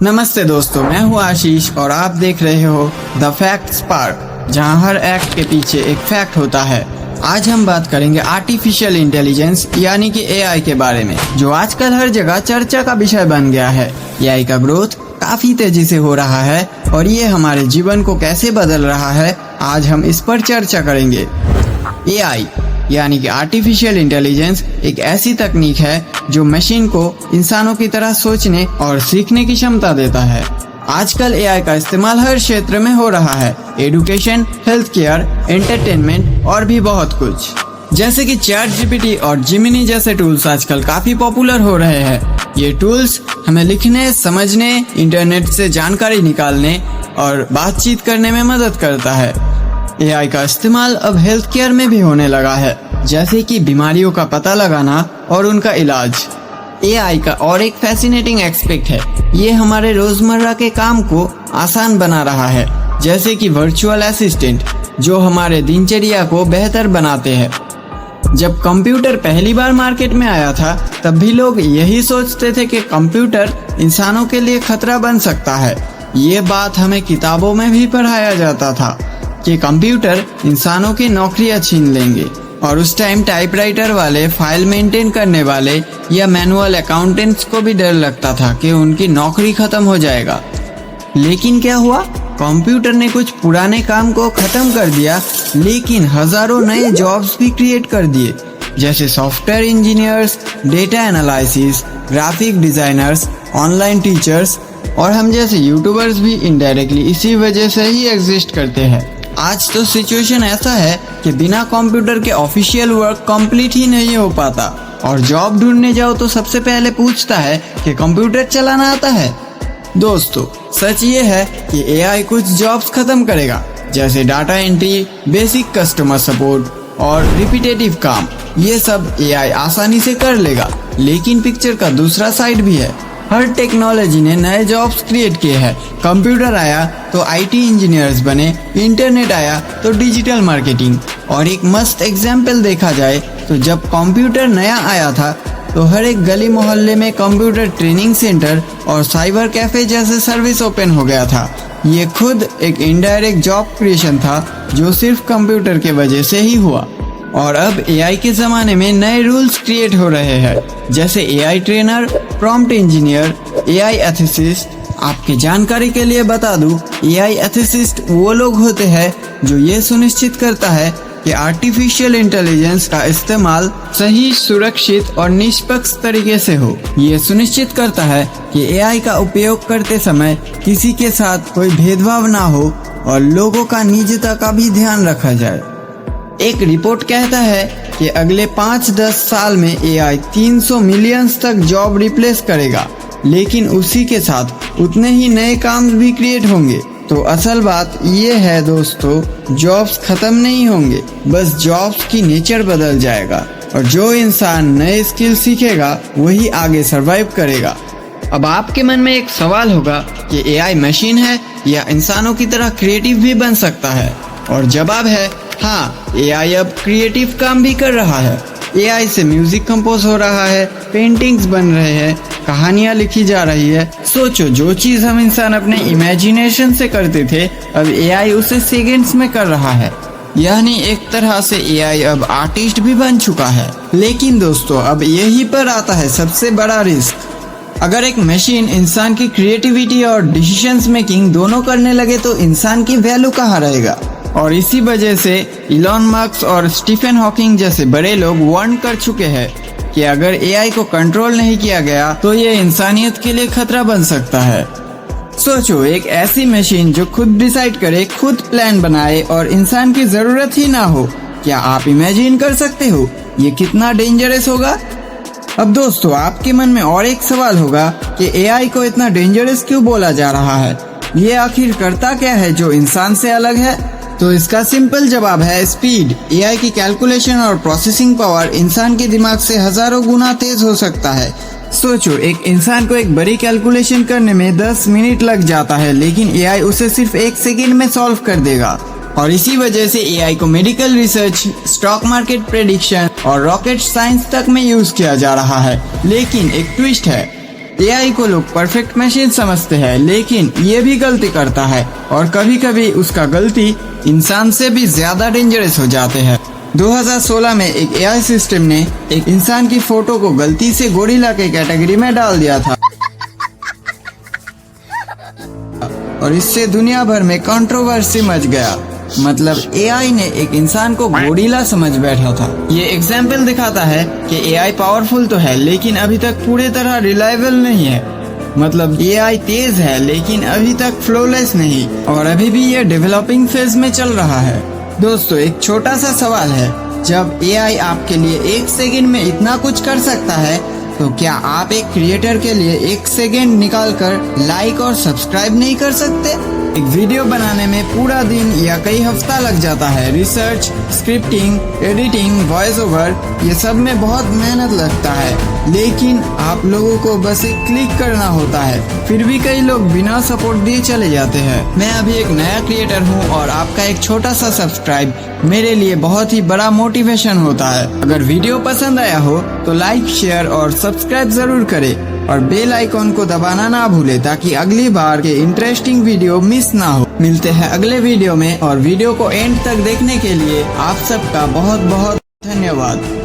नमस्ते दोस्तों, मैं हूं आशीष और आप देख रहे हो द फैक्ट्स पार्ट, जहां हर एक्ट के पीछे एक फैक्ट होता है। आज हम बात करेंगे आर्टिफिशियल इंटेलिजेंस यानी कि एआई के बारे में, जो आजकल हर जगह चर्चा का विषय बन गया है। एआई का ग्रोथ काफी तेजी से हो रहा है और ये हमारे जीवन को कैसे बदल रहा है, आज हम इस पर चर्चा करेंगे। एआई यानी कि आर्टिफिशियल इंटेलिजेंस एक ऐसी तकनीक है जो मशीन को इंसानों की तरह सोचने और सीखने की क्षमता देता है। आजकल एआई का इस्तेमाल हर क्षेत्र में हो रहा है, एजुकेशन, हेल्थ केयर, एंटरटेनमेंट और भी बहुत कुछ। जैसे कि चैट जीपीटी और जिमिनी जैसे टूल्स आजकल काफी पॉपुलर हो रहे हैं। ये टूल्स हमें लिखने, समझने, इंटरनेट से जानकारी निकालने और बातचीत करने में मदद करता है। एआई का इस्तेमाल अब हेल्थ केयर में भी होने लगा है, जैसे कि बीमारियों का पता लगाना और उनका इलाज। एआई का और एक फैसिनेटिंग एस्पेक्ट है, ये हमारे रोजमर्रा के काम को आसान बना रहा है, जैसे कि वर्चुअल असिस्टेंट जो हमारे दिनचर्या को बेहतर बनाते हैं। जब कंप्यूटर पहली बार मार्केट में आया था, तब भी लोग यही सोचते थे कि कंप्यूटर इंसानों के लिए खतरा बन सकता है। ये बात हमें किताबों में भी पढ़ाया जाता था कि कंप्यूटर इंसानों की नौकरियां छीन लेंगे, और उस टाइम टाइपराइटर वाले, फाइल मेंटेन करने वाले या मैनुअल अकाउंटेंट्स को भी डर लगता था कि उनकी नौकरी खत्म हो जाएगा। लेकिन क्या हुआ? कंप्यूटर ने कुछ पुराने काम को खत्म कर दिया, लेकिन हजारों नए जॉब्स भी क्रिएट कर दिए, जैसे software engineers, data analysis, graphic designers, online teachers और हम जैसे यूट्यूबर्स भी इनडायरेक्टली इसी वजह से ही एग्जिस्ट करते हैं। आज तो सिचुएशन ऐसा है कि बिना कंप्यूटर के ऑफिशियल वर्क कंप्लीट ही नहीं हो पाता, और जॉब ढूंढने जाओ तो सबसे पहले पूछता है कि कंप्यूटर चलाना आता है। दोस्तों, सच ये है कि एआई कुछ जॉब्स खत्म करेगा, जैसे data entry, basic customer support और रिपीटेटिव काम। ये सब एआई आसानी से कर लेगा, लेकिन पिक्चर का दूसरा साइड भी है। हर टेक्नोलॉजी ने नए जॉब्स क्रिएट किए हैं। कंप्यूटर आया तो आईटी इंजीनियर्स बने, इंटरनेट आया तो डिजिटल मार्केटिंग। और एक मस्त एग्जाम्पल देखा जाए तो जब कंप्यूटर नया आया था तो हर एक गली मोहल्ले में कंप्यूटर ट्रेनिंग सेंटर और साइबर कैफे जैसे सर्विस ओपन हो गया था। ये खुद एक इनडायरेक्ट जॉब क्रिएशन था जो सिर्फ कंप्यूटर के वजह से ही हुआ। और अब एआई के ज़माने में नए रूल्स क्रिएट हो रहे हैं, जैसे AI trainer, prompt engineer, AI ethicist. आपके जानकारी के लिए बता दूं, एआई एथिसिस्ट वो लोग होते हैं जो ये सुनिश्चित करता है कि आर्टिफिशियल इंटेलिजेंस का इस्तेमाल सही, सुरक्षित और निष्पक्ष तरीके से हो। ये सुनिश्चित करता है कि एआई का उपयोग करते समय किसी के साथ कोई भेदभाव ना हो और लोगों का निजता का भी ध्यान रखा जाए। एक रिपोर्ट कहता है कि अगले 5-10 साल में एआई 300 मिलियन तक जॉब रिप्लेस करेगा, लेकिन उसी के साथ उतने ही नए काम भी क्रिएट होंगे। तो असल बात ये है दोस्तों, जॉब्स खत्म नहीं होंगे, बस जॉब्स की नेचर बदल जाएगा, और जो इंसान नए स्किल सीखेगा वही आगे सरवाइव करेगा। अब आपके मन में एक सवाल होगा कि एआई मशीन है या इंसानों की तरह क्रिएटिव भी बन सकता है? और जवाब है हाँ, एआई अब क्रिएटिव काम भी कर रहा है। एआई से म्यूजिक कंपोज हो रहा है, पेंटिंग्स बन रहे हैं, कहानियां लिखी जा रही है। सोचो, जो चीज हम इंसान अपने इमेजिनेशन से करते थे, अब एआई उसे सेकंड्स में कर रहा है। यानी एक तरह से एआई अब आर्टिस्ट भी बन चुका है। लेकिन दोस्तों, अब यही पर आता है सबसे बड़ा रिस्क। अगर एक मशीन इंसान की क्रिएटिविटी और डिसीजंस मेकिंग दोनों करने लगे तो इंसान की वैल्यू कहाँ रहेगा? और इसी वजह से इलॉन मस्क और स्टीफन हॉकिंग जैसे बड़े लोग वार्न कर चुके हैं कि अगर एआई को कंट्रोल नहीं किया गया तो ये इंसानियत के लिए खतरा बन सकता है। सोचो, एक ऐसी मशीन जो खुद डिसाइड करे, खुद प्लान बनाए और इंसान की जरूरत ही ना हो। क्या आप इमेजिन कर सकते हो ये कितना डेंजरस होगा? अब दोस्तों, आपके मन में और एक सवाल होगा कि एआई को इतना डेंजरस क्यों बोला जा रहा है? ये आखिर करता क्या है जो इंसान से अलग है? तो इसका सिंपल जवाब है स्पीड। एआई की कैलकुलेशन और प्रोसेसिंग पावर इंसान के दिमाग से हजारों गुना तेज हो सकता है। सोचो, एक इंसान को एक बड़ी कैलकुलेशन करने में 10 मिनट लग जाता है, लेकिन एआई उसे सिर्फ 1 सेकंड में सॉल्व कर देगा। और इसी वजह से एआई को medical research, stock market prediction और रॉकेट साइंस तक में यूज किया जा रहा है। लेकिन एक ट्विस्ट है, एआई को लोग परफेक्ट मशीन समझते हैं, लेकिन ये भी गलती करता है और कभी कभी उसका गलती इंसान से भी ज्यादा डेंजरस हो जाते हैं। 2016 में एक एआई सिस्टम ने एक इंसान की फोटो को गलती से गोरिल्ला के कैटेगरी में डाल दिया था और इससे दुनिया भर में कंट्रोवर्सी मच गया। मतलब एआई ने एक इंसान को गोरिल्ला समझ बैठा था। ये एग्जाम्पल दिखाता है कि एआई पावरफुल तो है लेकिन अभी तक पूरे तरह रिलायबल नहीं है। मतलब एआई तेज है लेकिन अभी तक फ्लॉलेस नहीं और अभी भी ये डेवलपिंग फेज में चल रहा है। दोस्तों, एक छोटा सा सवाल है, जब एआई आपके लिए 1 सेकंड में इतना कुछ कर सकता है तो क्या आप एक क्रिएटर के लिए 1 सेकंड निकाल कर लाइक और सब्सक्राइब नहीं कर सकते? एक वीडियो बनाने में पूरा दिन या कई हफ्ता लग जाता है। Research, scripting, editing, voice over, ये सब में बहुत मेहनत लगता है, लेकिन आप लोगों को बस एक क्लिक करना होता है। फिर भी कई लोग बिना सपोर्ट दिए चले जाते हैं। मैं अभी एक नया क्रिएटर हूँ और आपका एक छोटा सा सब्सक्राइब मेरे लिए बहुत ही बड़ा मोटिवेशन होता है। अगर वीडियो पसंद आया हो तो लाइक, शेयर और सब्सक्राइब जरूर करें और बेल आइकॉन को दबाना ना भूले ताकि अगली बार के इंटरेस्टिंग वीडियो मिस ना हो। मिलते हैं अगले वीडियो में और वीडियो को एंड तक देखने के लिए आप सबका बहुत बहुत धन्यवाद।